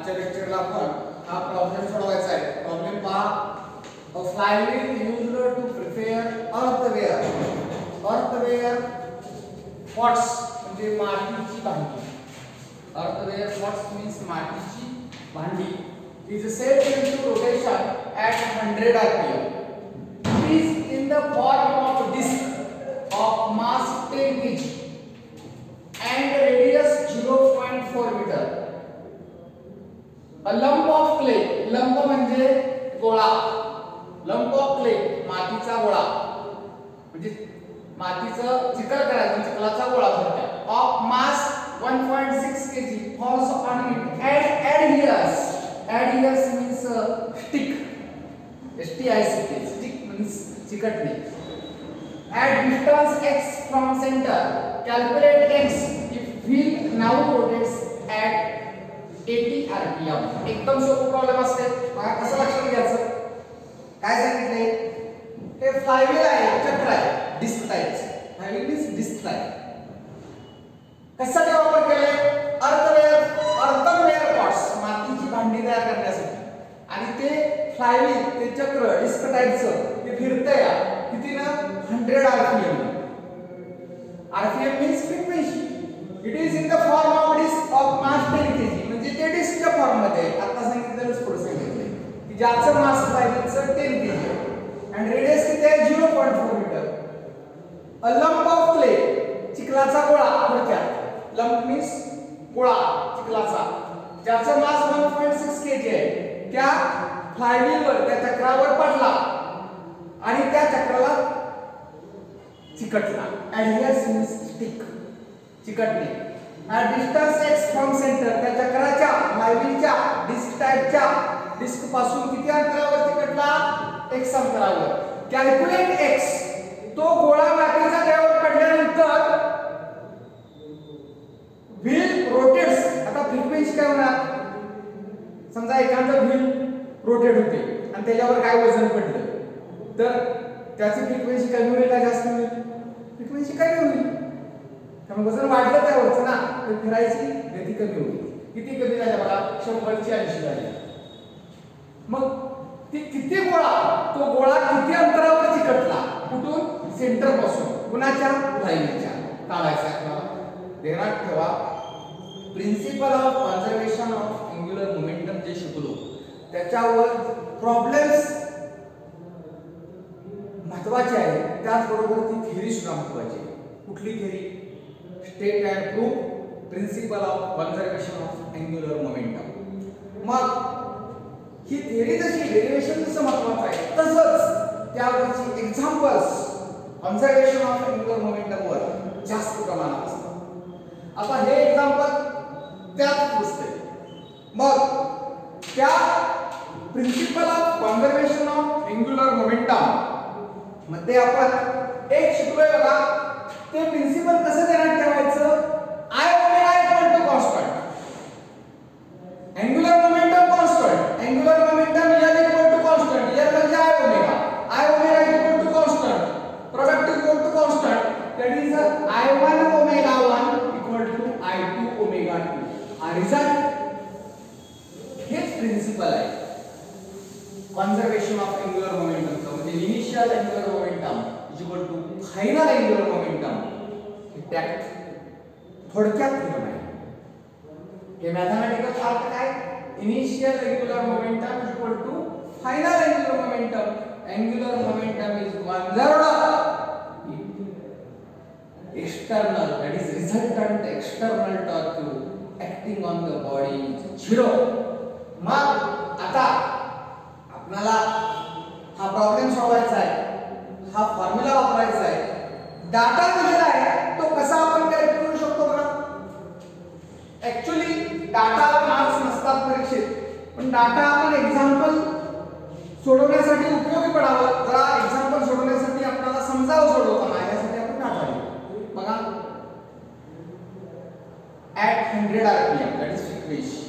आजच्या लेक्चरला आपण हा प्रॉब्लेम सोडवायचा आहे. प्रॉब्लेम पहा. A flywheel used to prepare earthenware pots म्हणजे मातीची भांडी. अर्थवेअर पॉट्स मीन्स मातीची भांडी is set into rotation at 100 rpm. It is in the form of disc of mass 10 kg and radius 0.4 meter. A lump of clay, lump म्हणजे गोळा, lump of clay मातीचा गोळा म्हणजे मातीचं चिकल करायचं, चिखलाचा गोळा थोडक्यात, of mass 1.6 kg falls upon it and adheres. Adheres means stick, stick, stick means चिकटणे. At distance x from center, calculate x if wheel now rotates at 80 rpm. एकदम सोपा प्रॉब्लेम असते. बघा कसं लक्षात घ्यायचं. काय सांगितले? हे फ्लायव्हील आहे, चक्र आहे, डिस्क टाइपचे. Flywheel means disc type. कशासाठी वापर केले? अर्थवेअर पॉट्स मातीची भांडी तयार करण्यासाठी. आणि ते फ्लायव्हील ते चक्र डिस्क टाइपचं ते फिरतंय किती ना 100 rpm. rpm means frequency. It is in the form of disc of mass 10 kg म्हणजे ते डिस्कच्या फॉर्म मध्ये आता सांगितलेलंच पुढे सांगितले की ज्याचं मास फ्लायव्हीलचं 10 kg आणि रेडियस किती आहे 0.4 metre. A lump of clay चिखलाचा गोळा थोडक्यात. लंप मीन्स गोळा चिखलाचा ज्याचं मास 1.6 kg आहे त्या फ्लायव्हीलवर त्या चक्रावर पडला आणि त्या चक्राला चिकटला. adheres means stick चिकटणे. at distance x from center त्या चक्राच्या फ्लायव्हीलच्या डिस्क टाइपच्या डिस्क पासून किती अंतरावर चिकटला? x अंतरावर. कॅल्क्युलेट x तो गोळा मातीच्या देवावर पडल्यानंतर व्हील रोटेट्स. आता फ्रिक्वेन्सी काय होणार? समजा एखादा व्हील रोटेट होते आणि त्याच्यावर काय वजन पडलं तर त्याची फ्रिक्वेन्सी कमी होईल का जास्त होईल? फ्रिक्वेन्सी कमी होईल. त्यामुळे वजन वाढलं त्यावरचं ना तर फिरायची गती कमी होईल. किती कमी झाली बघा? 100 ची 80 झाली. मग ती किती गोळा तो गोळा किती अंतरावर चिकटला? कुठून? सेंटर पासून. कुणाच्या? फ्लायव्हीलच्या. काढायचा आपल्याला. ध्यानात ठेवा principle of conservation of angular momentum जे शिकलो त्याच्यावर प्रॉब्लेम्स महत्त्वाचे आहे. त्याचबरोबर ती थिअरी सुद्धा महत्त्वाची आहे. कुठली theory? State and proof principle of conservation of angular momentum. मग ही थिअरी जशी डेरिव्हेशन जसं महत्त्वाचं आहे तसंच त्यावरची examples conservation of angular momentum वर जास्त प्रमाणात असतात. आता हे एक्झाम्पल त्यात पुसते. मग त्या principle of conservation of angular momentum मध्ये आपण एक शिकलोय बघा. ते प्रिन्सिपल कसं ध्यानात ठेवायचं? I omega equal to constant. Angular momentum constant. Angular momentum L equal to constant. L म्हणजे I omega equal to constant. Product equal to constant. That is I1 omega 1 equal to I2 omega 2. हा result हेच principle आहे conservation of angular momentum. म्हणजे initial angular momentum equal to final angular momentum. थोडक्यात theorem आहे. हे mathematical अर्थ काय? Initial angular momentum equal to final angular momentum. Angular momentum is conserved external, that is resultant external torque acting on the body is 0. मग आता आपल्याला हा problem सोडवायचा आहे. हा फॉर्म्युला वापरायचा आहे. डाटा दिलेला आहे तो कसा आपण कॅल्क्युलेट करू शकतो बघा. ऍक्च्युअली डाटाला मार्क्स नसतात परीक्षेत पण डाटा आपण एक्झाम्पल सोडवण्यासाठी उपयोगी पडावं. जरा एक्झाम्पल सोडवण्यासाठी आपल्याला समजावं सोडवताना यासाठी आपण डाटा लिहू. बघा at 100 rpm that is frequency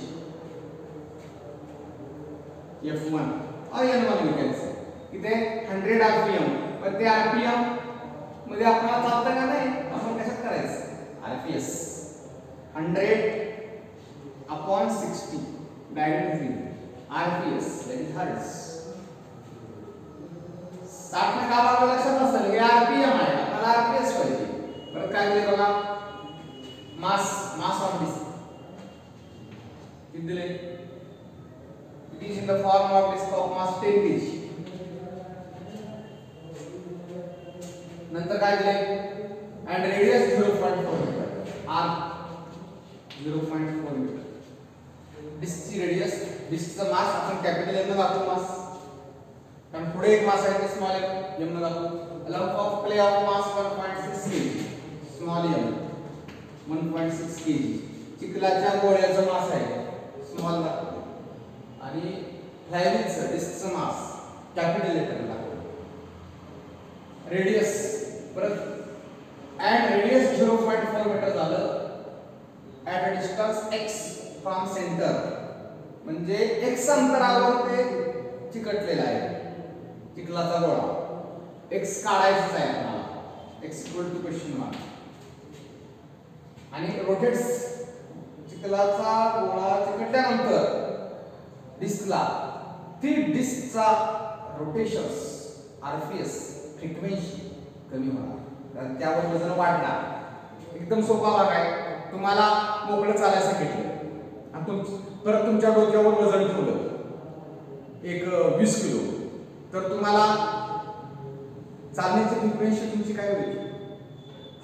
f1 or n1 you can say. इथे 100 rpm पण ते rpm मध्ये आपल्याला चालतं का नाही? आपण कशात करायचं? rps 100 upon 60 magnetism, RPS that is hertz. 60 में का भाग लक्षात नसेल, हे RPM आहे, आपल्याला RPS पाहिजे. परत काय दिले बघा, mass of disk किती दिले, it is in the form of disk of mass 10 kg. नंतर काय दिले, and radius 0.4 metre, r 0.4 metre. डिस्कची रेडियस, डिस्कचा मास आपण कॅपिटल एम ने दाखवू मास, कारण पुढे एक मास आहे ते स्मॉल एम ने दाखवू. Lump of clay of mass 1.6 kg, small m 1.6 kg. चिखलाच्या गोळ्याचा मास आहे, स्मॉल दाखवू. आणि फ्लायव्हीलचं डिस्कचं मास कॅपिटल लेटर ने दाखवू. रेडियस परत अँड रेडियस 0.4 मीटर झालं at a distance x from centre, म्हणजे x अंतरावर ते चिकटलेला आहे चिखलाचा गोळा. x काढायचा आहे आपल्याला, x क्वेश्चन मार्क. आणि रोटेट्स, चिखलाचा गोळा चिकटल्यानंतर डिस्कला, ती डिस्कचा रोटेशन्स RPS फ्रिक्वेन्सी कमी होणार, कारण त्यावर वजन वाढणार. एकदम सोपा भाग आहे. तुम्हाला मोकळं चालायला सांगितलं आणि परत तुमच्या डोक्यावर वजन ठेवलं एक 20 किलो, तर तुम्हाला चालण्याची फ्रिक्वेन्सी तुमची काय होईल,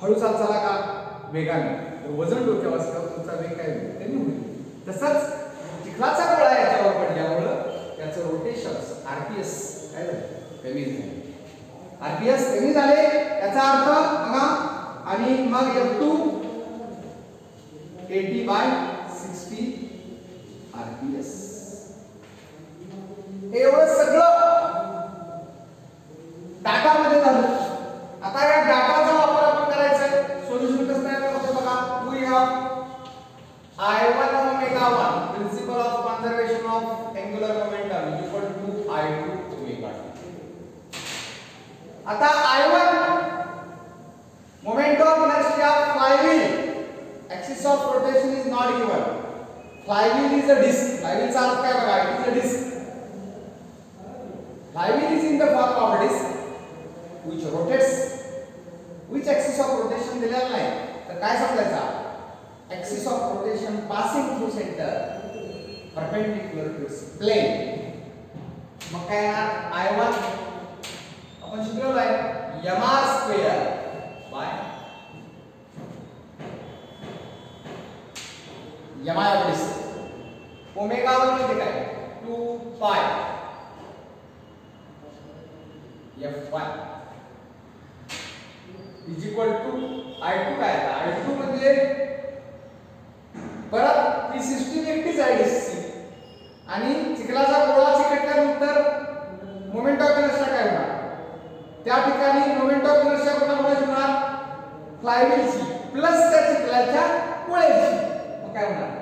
हळू चाला का वेगाने, तर वजन डोक्यावर असल्यावर तुमचा वेग काय होईल, कमी होईल. तसंच चिखलाचा गोळा याच्यावर पडल्यामुळं त्याचं रोटेशन्स RPS काय झालं, कमी झाले. RPS कमी झाले याचा अर्थ बघा. आणि मग F2 80/60 RPS. एवढं सगळं डाटा मध्ये झालं. आता या डाटाचा वापर आपण करायचा आहे. सोल्युशन कसं तयार करतो बघा. We have I1 omega 1 principle of conservation of angular momentum equal to I2 omega 2. आता I1 moment of inertia of flywheel, axis of rotation is not given. Flywheel is a disk. Flywheel चा अर्थ काय बघा, it is a disk. Flywheel is in the form of a disk which rotates. Which axis of rotation दिलेला नाही, तर काय समजायचा, axis of rotation passing through center perpendicular to its plane. मग काय येणार, I1 आपण शिकलेलो आहे mr स्क्वेअर बाय यमाय ऑफ डिस्क. ओमेगा 1 म्हणजे काय, 2 पाय F1 is equal to I2. काय आहे, I2 म्हणजे परत ती सिस्टीम एकटीच आहे डिस्कची. आणि चिखलाचा गोळा चिकटल्यानंतर मोमेंट ऑफ इनर्शिया काय होणार, त्या ठिकाणी मोमेंट ऑफ इनर्शिया कोणामुळे होणार, फ्लायव्हीलची प्लस त्या चिखलाच्या गोळ्याची. मग काय होणार,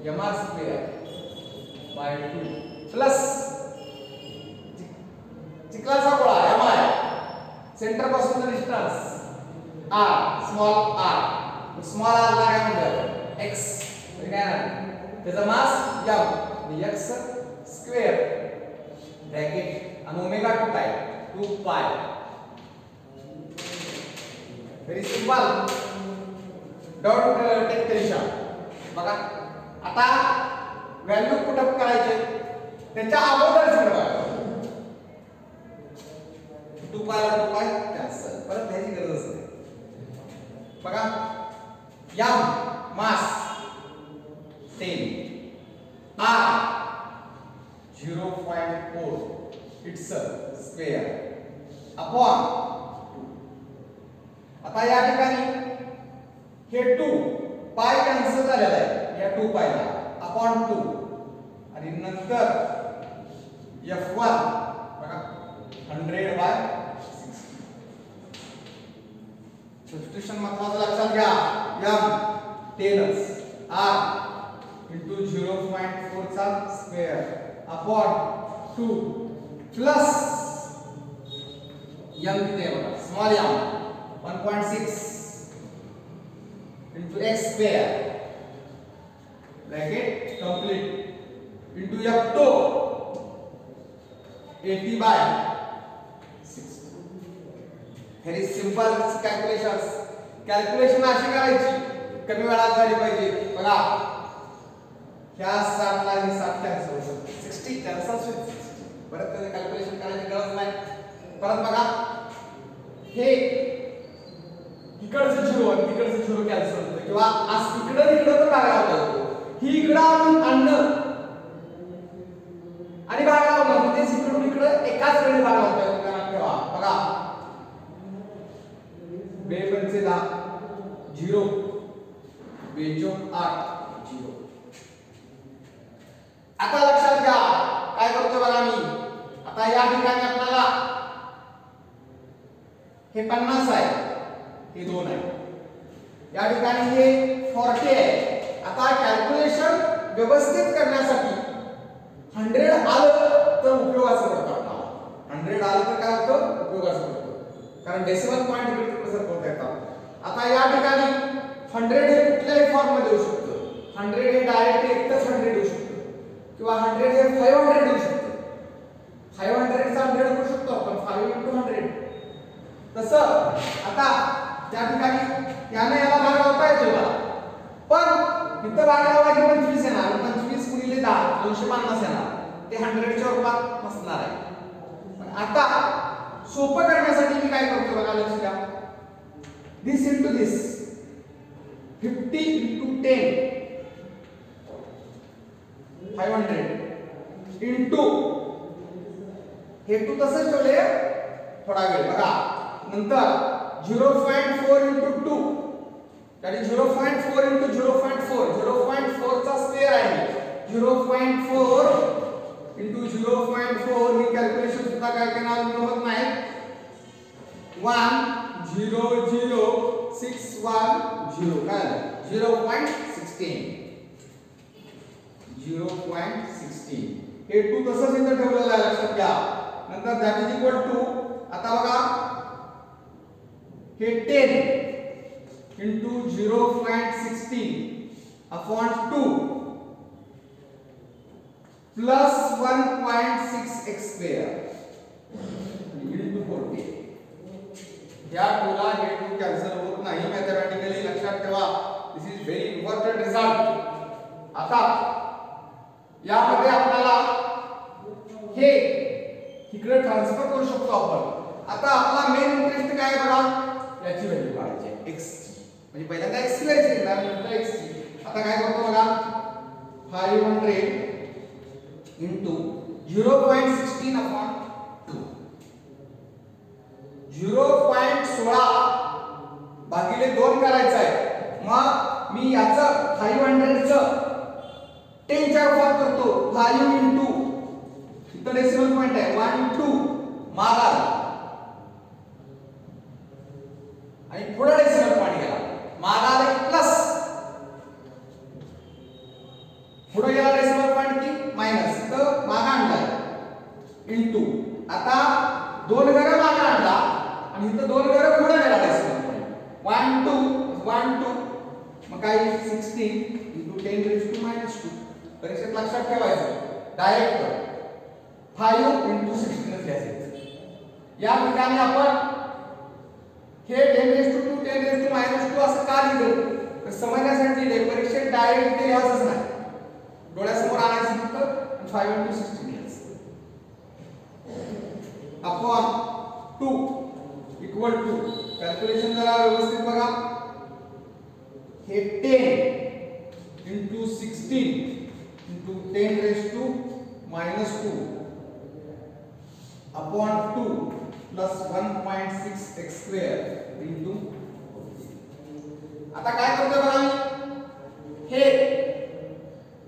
mr स्क्वेअर बाय 2 प्लस चिखलाचा गोळा mi, सेंटर पासून distance r, small r. Small r ला काय म्हणतात, x. म्हणजे काय, त्याचा mass m, x square bracket आणि ओमेगा 2 काय, 2 pi. Very simple. Don't take tension. बघा आता व्हॅल्यू पुटअप करायचे, त्याच्या अगोदरच बघा 2 पाय 2 पाय कॅन्सल, परत घ्यायची गरज नाही. बघा m mass 10, r 0.4 it's square upon 2. आता या ठिकाणी हे 2 पाय कॅन्सल झालेला आहे, या 2 पायला अपॉन 2. आणि नंतर F1 बघा 100/60. सबस्टिट्यूशन महत्वाचं लक्षात घ्या. m 10 r into 0.4 चा स्क्वेअर अपॉन 2 प्लस m किती आहे बघा, small m 1.6 into x square bracket into F2 80/60. Very simple calculation अशी करायची कमी वेळात झाली पाहिजे. बघा ह्या 7 ला ही 7 कॅन्सल होईल 60 कॅन्सल होईल. परत त्याचे कॅल्क्युलेशन करायची गरज नाही. परत बघा हे इकडचं 0 आणि तिकडचं 0 कॅन्सल होतं किंवा आज इकडं पण भागाला होतं. ही इकडं आणणं आणि भाग लावणं म्हणजे इकडून इकडे एकाच वेळी भाग लावतोय. ठेवा बघा 2 पंचे 10 0 2 चौक 8 0. आता लक्षात घ्या काय करतोय बघा मी. आता या ठिकाणी आपल्याला हे 50 आहे हे 2 आहे. या ठिकाणी हे 40 आहे. आता कॅल्क्युलेशन व्यवस्थित करण्यासाठी 100 आलं तर उपयोगाचं पडतं आपल्याला. 100 आलं तर काय होतं उपयोगाचं पडतं कारण डेसिमल पॉइंट इकडे तिकडे सरकवता येतात. आता या ठिकाणी 100 हे कुठल्याही फॉर्म मध्ये येऊ शकतं. 100 हे डायरेक्ट एकच 100 येऊ शकतं किंवा 100 हे 500 येऊ शकतं. 500 चा 100 करू शकतो आपण 5 × 100. तसं आता त्या ठिकाणी याने याला भाग लावता येतो बघा. पण इथं भाग लावला की 25 येणार. 25 × 10 250 येणार. ते 100 च्या रूपात नसणार आहे. आता सोपं करण्यासाठी मी काय करतो बघा लक्ष द्या. this into this 50 × 10 500 into हे 2 तसंच ठेवले थोडा वेळ बघा. नंतर 0.4 × 2 that is 0.4 × 0.4 0.4 चा स्क्वेअर आहे. 0.4 × 0.4 ही कॅल्क्युलेशन सुद्धा काय करणार होत नाही. 100,610 काय 0.16 हे 2 तसंच इथं ठेवलेलं आहे लक्षात घ्या. नंतर that is equal to आता बघा हे 10 × 0.16 upon 2 plus 1.6x² into 40. या 2 ला हे 2 कॅन्सल होत नाही मॅथमॅटिकली लक्षात ठेवा. दिस इज व्हेरी इम्पॉर्टंट रिझल्ट. आता यामध्ये आपल्याला हे इकडे ट्रान्सफर करू शकतो आपण. आता आपला मेन इंटरेस्ट काय बघा याची व्हॅल्यू काढायची x म्हणजे पहिल्यांदा x ची व्हॅल्यू घेणार नंतर x ची. आता काय करतो बघा 500 into 0.16 upon 2 0.16 भागिले 2 करायचं आहे. मग मी याचं 500 चं 10 च्या रूपात करतो 5 into इथं डेसिमल पॉइंट आहे 1 2 मागा आणि पुढे डेसिमल पॉइंट गेला मागा प्लस पुढे गेला डेसिमल पॉइंट की मायनस तर मागा आणलाय इनटू. आता 2 घरं मागा आणला आणि इथं 2 घरं पुढे गेला डेसिमल पॉइंट 1 2 1 2 मग काय 16 × 10⁻². परीक्षेत लक्षात ठेवायचं डायरेक्ट 5 × 16 घ्यायचं. या ठिकाणी आपण हे 10⁻², 10⁻² असं का लिहिलं तर समजण्यासाठी परीक्षेत डायरेक्ट ते लिहायचंच नाही. डोळ्यासमोर आणायचं फक्त 5 × 16 घ्यायचं. अपॉन 2 इक्वल टू कॅल्क्युलेशन जरा व्यवस्थित बघा. हे 10 × 16 × 10⁻² upon 2 plus 1.6x² into. आता काय करतोय बघा हे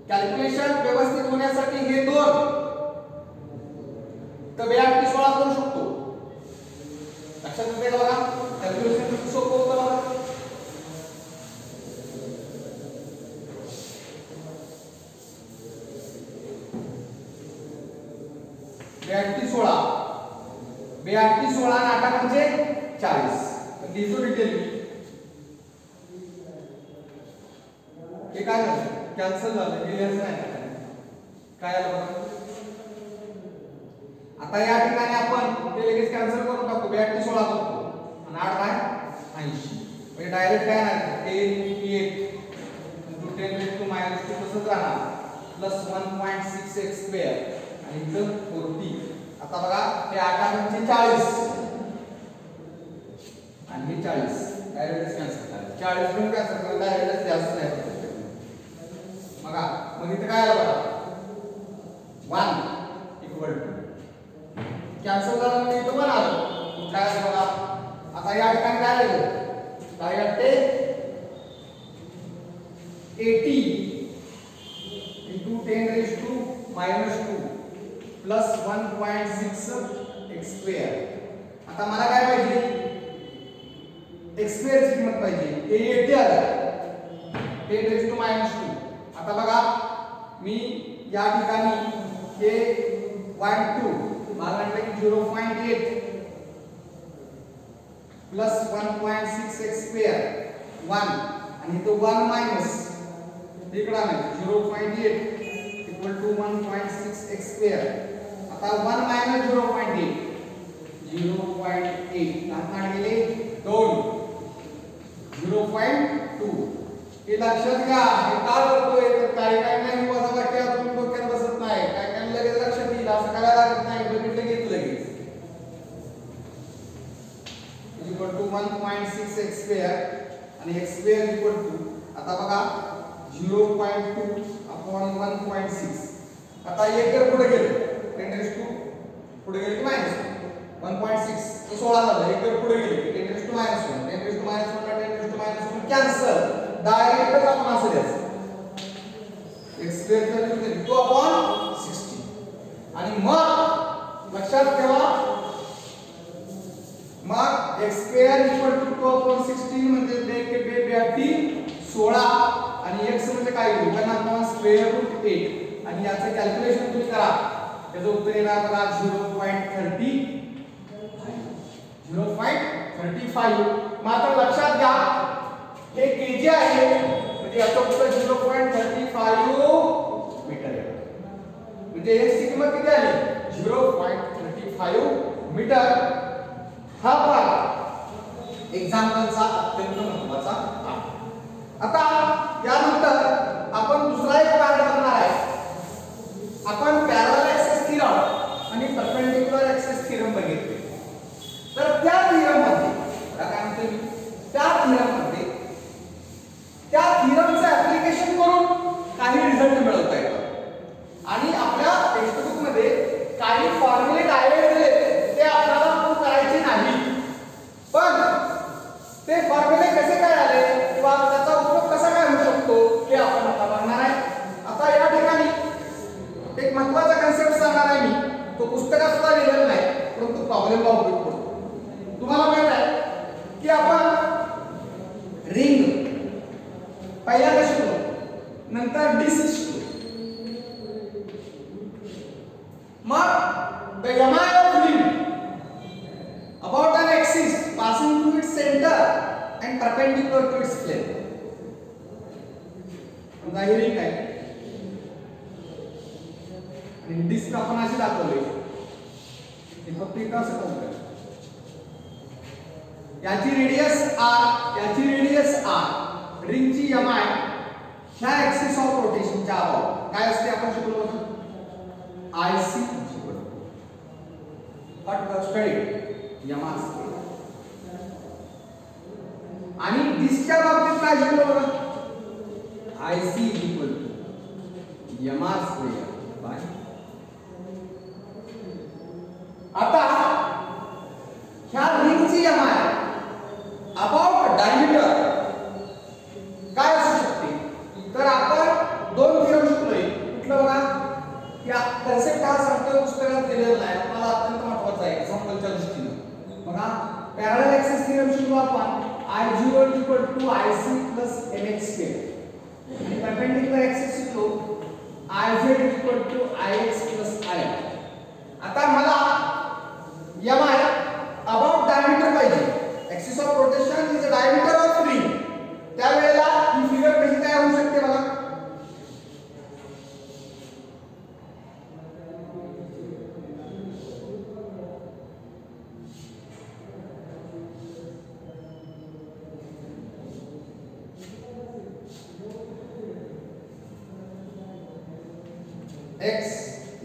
कॅल्क्युलेशन व्यवस्थित होण्यासाठी हे 2 तर 8216 करू शकतो. लक्षात येते का बघा कॅल्क्युलेशन किती सोपं होतं बघा. बेआटी 16 आणि 8 म्हणजे 40. लिहितो डिटेल हे काय झालं कॅन्सल झालं. हे लिहायचं नाही काय आलं बघा. आता या ठिकाणी आपण ते लगेच कॅन्सल करून टाकू. 82 16 करतो आणि 8 काय 80. म्हणजे डायरेक्ट काय नाही 10 into 10 raised to minus 2 तसंच राहणार प्लस 1.6x² आणि इथं 40. आता बघा हे 8 चे 40 आणि हे 40 डायरेक्ट कॅन्सल करा. 40 घेऊन कॅन्सल करा. डायरेक्ट जास्त नाही बघा. मग इथं काय आलं बघा 1 इक्वल टू कॅन्सल झालं म्हणजे इथं 1 आलं. काय आलं बघा. आता या ठिकाणी काय आलं काय वाटते 80 into 10 raised to minus 2 plus 1.6x². आता मला काय पाहिजे x² ची किंमत पाहिजे. ते 80 आलं 10 raised to minus 2. आता बघा मी या ठिकाणी हे 1 2 मला म्हटलं की 0.8 प्लस 1.6x² 1 आणि तो 1 मायनस इकडे आहे 0.8 इक्वल टू 1.6x². आता 1 मायनस 0.8 आता गेले 2 0.2. हे लक्षात घ्या. हे का करतोय तर काही नाही वजाबाकी आपण डोक्यात बसत नाही. काय लगेच लक्षात येईल असं करायला लागत नाही. बघितलं घेत लगेच इक्वल टू 1.6x² आणि x² इक्वल टू आता बघा 0.2 अपॉन 1.6. आता 1 जर पुढे गेले 10 raised to पुढे गेले की मायनस 1.6 तो 16 झालं. 1 जर पुढे गेले 10 raised to minus 1 10 raised to minus 1 10 raised to minus 1 cancel. डायरेक्टच आपण असं द्यायचं x² चा 2 अपॉन 60 आणि मग लक्षात ठेवा मग x² इक्वल टू 2 अपॉन 16 म्हणजे 2 के 2 16 आणि x म्हणजे काय येईल 1 अपॉन स्क्वेअर रूट 8 आणि याचं कॅल्क्युलेशन तुम्ही करा. त्याचं उत्तर येणार बघा 0.35. मात्र लक्षात घ्या हे केजी आहे म्हणजे याचं उत्तर 0.35 मीटर आहे. म्हणजे x ची किंमत किती आली 0.35 मीटर. हा पार्ट एक्झाम्पलचा अत्यंत महत्त्वाचा आहे. आता यानंतर आपण दुसरा एक पार्ट करणार आहे. आपण पॅरलल ऍक्सिस थेरम आणि परपेंडिक्युलर ऍक्सिस थेरम बघितले. तर त्या थेरम मध्ये काय म्हणतो मी त्या थेरमचं ऍप्लिकेशन करून काही रिझल्ट मिळवता येतात आणि आपल्या टेक्स्टबुक मध्ये काही फॉर्म्युले डायरेक्ट दिले ते आपल्याला प्रूव्ह करायचे नाही. पण ते फॉर्म्युले कसे काय आले किंवा त्याचा उपयोग कसा काय होऊ शकतो हे आपण आता बघणार आहे. आता या ठिकाणी एक महत्त्वाचा कन्सेप्ट सांगणार आहे मी. तो पुस्तकात सुद्धा लिहिलेला नाही परंतु प्रॉब्लेमला उपयोग पडतो. तुम्हाला माहित आहे की आपण रिंग पहिल्यांदा शिकलो नंतर डिस्क शिकलो. मग the mi of ring about an axis passing through its center and perpendicular to its plane. समजा ही रिंग आहे आणि डिस्क आपण अशी दाखवली हे फक्त इथं असं करतो. याची रेडियस r रिंगची mi ह्या ऍक्सिस ऑफ रोटेशनच्या अबाउट काय असते आपण शिकलो होतो IC what was studied yama आणि डिस्कच्या बाबतीत काय शिकलो बघा IC equal to yama square by आता ह्या रिंगची yama अबाउट डायमीटर काय असू शकते तर आपण दोन थेरम शिकलोय. कुठलं बघा या कन्सेप्ट हा सांगतोय पुस्तकात दिलेला नाही मला अत्यंत महत्त्वाचा आहे एक्झाम्पलच्या दृष्टीने. बघा पॅरलल ऍक्सिस थेरम शिकलो आपण I0 IC mx² आणि परपेंडिक्युलर ऍक्सिस शिकलो IZ IX I. आता मला mi अबाउट डायमीटर पाहिजे. Axis of rotation is a diameter of ring. त्यावेळेला ही फिगर कशी तयार होऊ शकते बघा x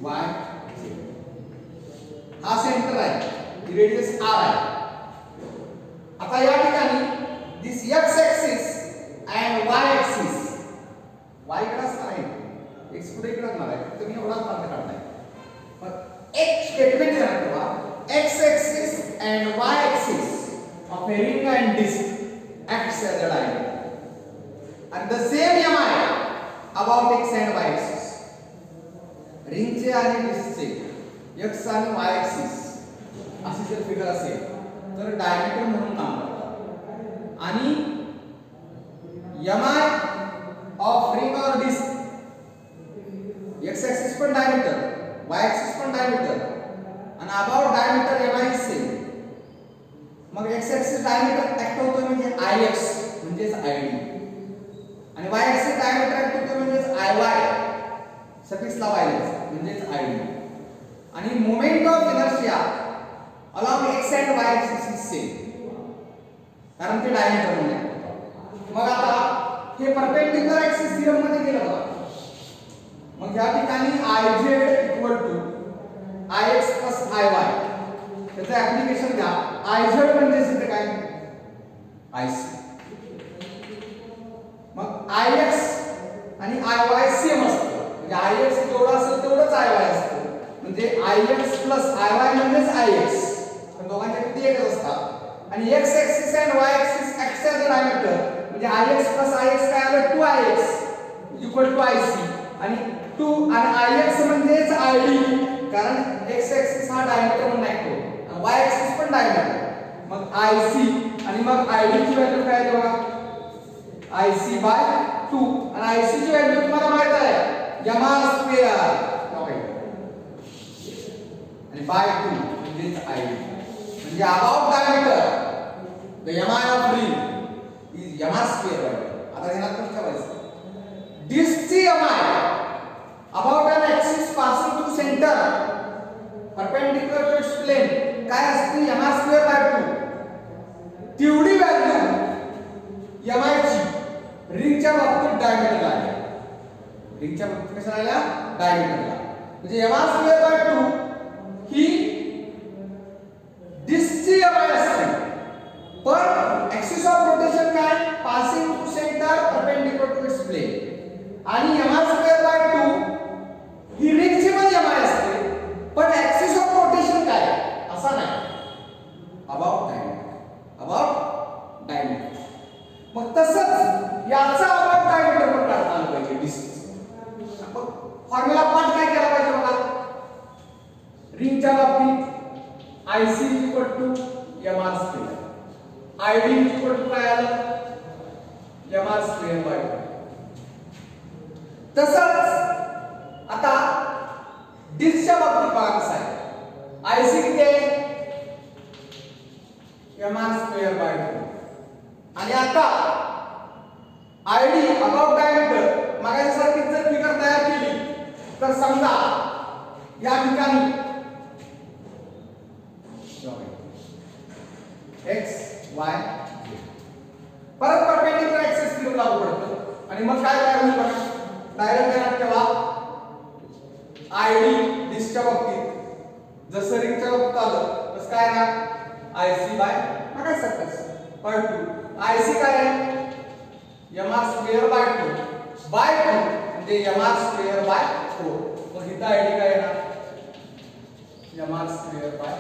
y z हा सेंटर आहे, रेडियस r आहे. आता या ठिकाणी दिस x axis and y axis, y कडे असणार आहे, x पुढे इकडे असणार आहे, फक्त मी एवढा मार्ग काढलाय. मग एक स्टेटमेंट ध्यानात ठेवा, x axis and y axis of a ring and disk acts as a diameter, and the same mi about x and y axis. Ring चे आणि डिस्क चे x आणि y axis अशी जर फिगर असेल तर डायमीटर म्हणून काम करतात. आणि mi of ring or disk, x axis पण डायमीटर, y axis पण डायमीटर, आणि about diameter mi is same. मग x axis डायमीटर ऍक्ट होतो म्हणजे Ix म्हणजेच Id, आणि y axis डायमीटर ऍक्ट होतो म्हणजेच Iy सफिक्स लावायला म्हणजेच Id. आणि moment of inertia along x and y axis is same, कारण ते डायमीटर म्हणून ऍक्ट होतं. मग आता हे परपेंडिक्युलर ऍक्सिस थिअरम मध्ये गेलं बघा. मग या ठिकाणी Iz Ix Iy त्याचं ऍप्लिकेशन घ्या. Iz म्हणजे इथे काय Ic, मग Ix आणि Iy सेम असतं, म्हणजे Ix जेवढा असेल तेवढंच Iy असतं, म्हणजे Ix Iy म्हणजेच Ix, पण दोघांच्या किती एकच असतात. आणि x ऍक्सिस आणि y axis act as a diameter, म्हणजे Ix Ix काय आलं 2Ix Ic, आणि 2 आणि Ix म्हणजेच Id, कारण x ऍक्सिस हा डायमीटर म्हणून ऍक्ट होतो, y ऍक्सिस पण डायमीटर. मग Ic आणि मग Id ची व्हॅल्यू काय आहे बघा, Ic/2, आणि Ic ची व्हॅल्यू तुम्हाला माहित आहे m² आणि /2 म्हणजेच Id, म्हणजे about diameter the mi of ring is m². आता ह्याला कसं ठेवायचं, डिस्कची mi about an axis passing through centre perpendicular to its plane काय असते m²/2. तेवढी व्हॅल्यू mi ची रिंगच्या बाबतीत डायमीटरला आहे, रिंगच्या बाबतीत कशाला आल्या डायमीटरला, म्हणजे m²/2 ही डिस्कची mi असते, पण ऍक्सिस ऑफ रोटेशन काय passing through centre perpendicular to its plane, आणि m²/2 ही रिंगची पण mi असते, पण ऍक्सिस ऑफ रोटेशन काय असा नाही, अबाउट डायमीटर. मग तसंच याचा अबाउट डायमीटर पण काढता आलं पाहिजे डिस्क. मग फॉर्म्युला पाठ काय केला पाहिजे बघा, रिंगच्या बाबतीत Ic m², Id काय आलं m²/2. तसंच आता डिस्कच्या बाबतीत बघा कसं आहे, Ic किती आहे m²/2, आणि आता Id अबाउट डायमीटर मागायसारखी जर फिगर तयार केली तर समजा या ठिकाणी x y परत परपेंडिक्युलर ऍक्सिस थिअरम लागू पडतो, आणि मग काय तयार होईल बघा, डायरेक्ट ध्यानात ठेवा Id डिस्कच्या बाबतीत जसं रिंगच्या बाबतीत आलं तसं काय ना Ic काय सकस /2. Ic काय आहे m²/2 म्हणजे m²/4. मग इथं Id काय आहे ना m²/4.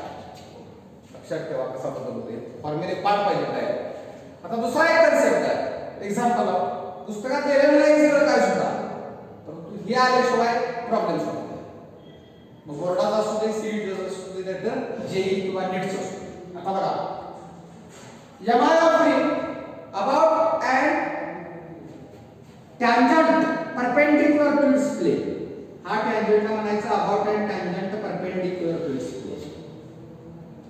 लक्षात ठेवा कसा बदल होते, फॉर्म्युले पाठ पाहिजे काय. आता दुसरा एक कन्सेप्ट आहे, एक्झाम्पल पुस्तकात दिलेलं नाही सगळं काय सुद्धा, परंतु हे आल्याशिवाय प्रॉब्लेम सॉल्व्ह होतो. मग बोर्डाचा असू दे, सीईटी असू दे, तर जेई किंवा नीटचं असू दे. आता बघा mi of ring about and tangent perpendicular to its plane, हा tangent म्हणायचा about and tangent perpendicular to its plane,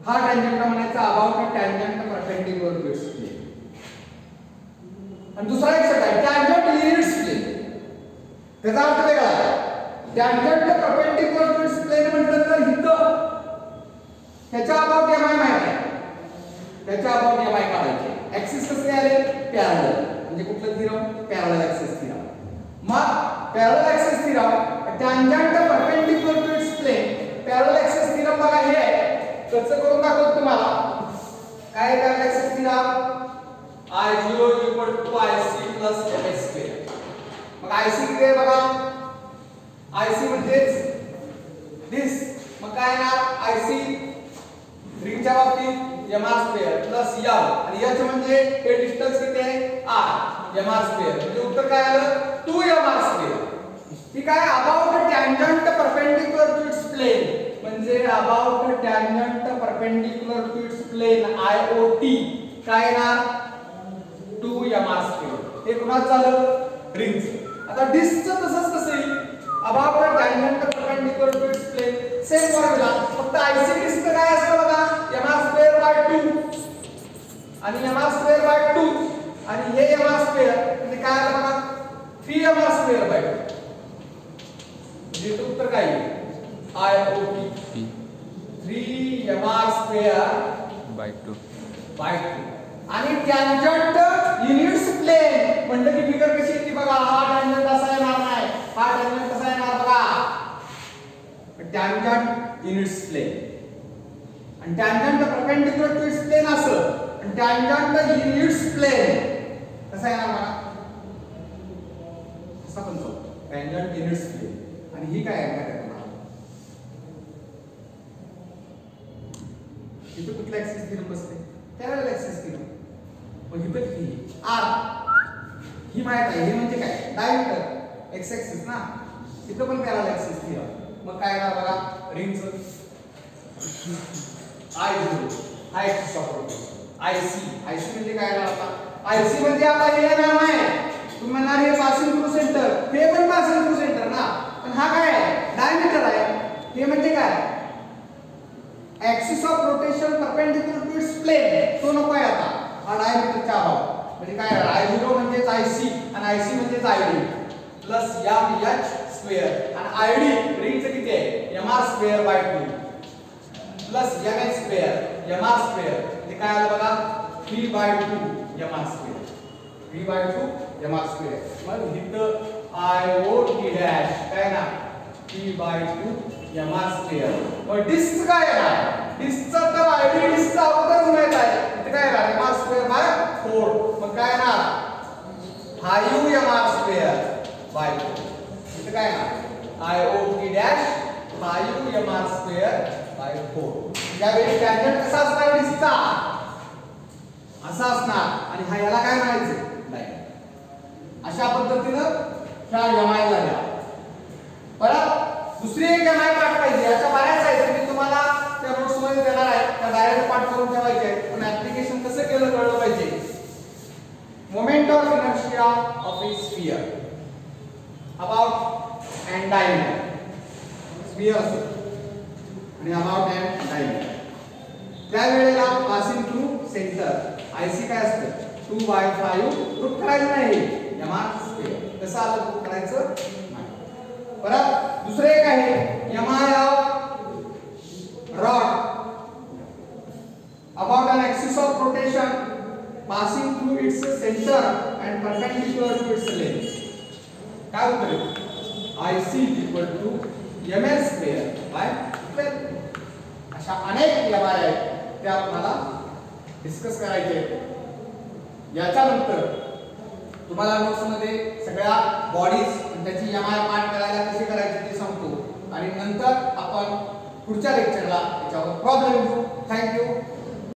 हा tangent म्हणायचा about and tangent perpendicular to its plane. आणि दुसरा एक शब्द आहे tangent in its plane, त्याचा अर्थ वेगळा आहे. tangent perpendicular to its plane म्हटलं तर इथं त्याच्या about mi माहिती आहे, त्याच्या about mi काढायचे. ऍक्सिस कसे आले पॅरलल, म्हणजे कुठलं थिअरम पॅरलल ऍक्सिस थिअरम. मग parallel axis theorem tangent perpendicular to its plane parallel axis theorem बघा हे आहे कसं करून दाखवतो तुम्हाला काय parallel axis theorem I0 equal to IC plus MS square मग IC किती आहे बघा IC म्हणजेच दिस मग काय येणार IC रिंगच्या बाबतीत mr स्क्वेअर प्लस m आणि h म्हणजे हे डिस्टन्स किती आहे r mr स्क्वेअर म्हणजे उत्तर काय आलं 2mr स्क्वेअर ठीक आहे about tangent perpendicular to its plane म्हणजे about tangent perpendicular to its plane IOT काय येणार 2mr स्क्वेअर हे कुणाचं झालं रिंगचं आता डिस्कचं तसंच कसं येईल about tangent perpendicular to its plane same formula फक्त IC डिस्क काय असतं बघा mr स्क्वेअर बाय 2 आणि mr स्क्वेअर बाय 2 आणि हे mr स्क्वेअर म्हणजे काय आलं बघा 3mr स्क्वेअर बाय 2 म्हणजे उत्तर काय येईल IOT 3mr स्क्वेअर बाय 2 आणि टॅन्जंट युनिट्स प्लेन म्हणलं की फिगर कशी येते बघा हा टॅन्जंट असा येणार नाही हा टॅन्जंट कसा येणार बघा टॅन्जंट युनिट्स प्लेन आणि tangent perpendicular to its plane असं आणि टॅन्जंट युनिट्स प्लेन कसा येणार बघा असा पण तो टॅन्जंट युनिट्स प्लेन आणि ही काय आहे इथे कुठला ऍक्सिस थेरम बसते पॅरलल ऍक्सिस थेरम मग इथे किती r ही माहित आहे हे म्हणजे काय डायमीटर x ऍक्सिस ना इथे पण पॅरलल ऍक्सिस थेरम मग काय येणार बघा रिंगचं I0 हा ऍक्सिस ऑफ रोटेशन IC म्हणजे काय येणार आता IC म्हणजे आता हे नाम आहे तुम्ही म्हणणार हे पासिंग थ्रू सेंटर हे पण पासिंग थ्रू सेंटर ना पण हा काय आहे डायमीटर आहे हे म्हणजे काय axis of rotation perpendicular to its plane तो नको आहे आता हा डायमीटरचा अभाव म्हणजे काय I0 म्हणजेच IC आणि IC म्हणजेच ID प्लस mh स्क्वेअर आणि ID रिंगचं किती आहे mr square by 2 plus mh square mr square म्हणजे काय आलं बघा 3 by 2 mr square 3 by 2 mr square मग इथं IOT डॅश काय ना 3 बाय 2 mr स्क्वेअर मग डिस्क काय आहे डिस्कचा तर आयडी डिस्कचा अगोदरच माहित आहे इथे काय आहे mr स्क्वेअर बाय 4 मग काय ना 5 mr स्क्वेअर बाय 4 इथे काय ना IOT dash 5 mr square bye 4 यावेळी टॅन्जंट कसा असणार डिस्कचा असा असणार आणि हा याला काय म्हणायचं लाईन अशा पद्धतीनं ह्या MI झाल्या परत दुसरी एक MI पाठ पाहिजे याच्या बऱ्याच आहेत मी तुम्हाला त्या नोट्स मध्ये देणार आहे त्या डायरेक्ट पाठ करून ठेवायचे आहेत पण ऍप्लिकेशन कसं केलं कळलं पाहिजे moment of inertia of A sphere about and diameter sphere असतो आणि अबाउट अँड डायमीटर त्या वेळेला पासिंग थ्रू सेंटर IC काय असतं 2/5 प्रूफ करायचं नाही mr स्क्वेअर कसं आलं प्रूफ करायचं नाही परत दुसरे एक आहे MI of rod about an axis of rotation passing through its center and perpendicular to its length काय उत्तर आहे IC equal to ml square by 12 अशा अनेक MI आहेत त्या आपल्याला डिस्कस करायचे आहेत याच्यानंतर तुम्हाला नोट्स मध्ये सगळ्या बॉडीज आणि त्याची MI पाठ करायला कशी करायची ते सांगतो आणि नंतर आपण पुढच्या लेक्चरला त्याच्यावर प्रॉब्लेम घेऊ थँक्यू